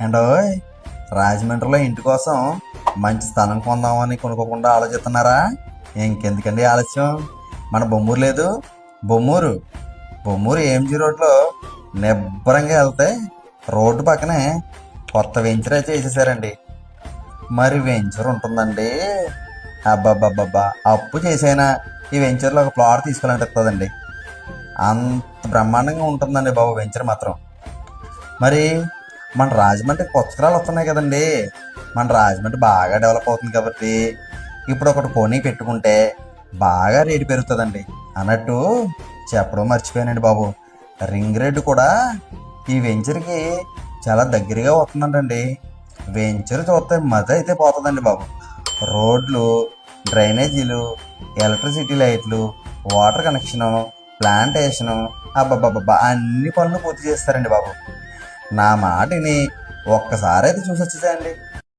ఏంటోయ్, రాజమండ్రిలో ఇంటి కోసం మంచి స్థలం కొందామని కొనుక్కోకుండా ఆలోచిస్తున్నారా? ఇంకెందుకండి ఆలస్యం? మన బొమ్మూరు లేదు, బొమ్మూరు బొమ్మూరు ఏంజీ రోడ్లో నిబ్బరంగా వెళ్తే రోడ్డు పక్కనే కొత్త వెంచర్ అయితే వేసేసారండి. మరి వెంచర్ ఉంటుందండి. అబ్బాబ్బాబ్బా, అప్పు చేసైనా ఈ వెంచర్లో ఒక ప్లాట్ తీసుకోవాలనిపిస్తుందండి. అంత బ్రహ్మాండంగా ఉంటుందండి బాబు వెంచర్ మాత్రం. మరి మన రాజమండ్రి పుస్తకాలు వస్తున్నాయి కదండి. మన రాజమండ్రి బాగా డెవలప్ అవుతుంది కాబట్టి ఇప్పుడు ఒకటి కొని పెట్టుకుంటే బాగా రేటు పెరుగుతుందండి. అన్నట్టు చెప్పడం మర్చిపోయానండి బాబు, రింగ్ రోడ్డు కూడా ఈ వెంచర్కి చాలా దగ్గరగా వస్తుందంటండి. వెంచర్ చూస్తే మజా అయితే పోతుందండి బాబు. రోడ్లు, డ్రైనేజీలు, ఎలక్ట్రిసిటీ లైట్లు, వాటర్ కనెక్షను, ప్లాంటేషను, అబ్బాబ్బాబ్బా అన్ని పనులు పూర్తి చేస్తారండి బాబు. నా మాటని ఒక్కసారి అయితే చూసి వచ్చేసేయండి.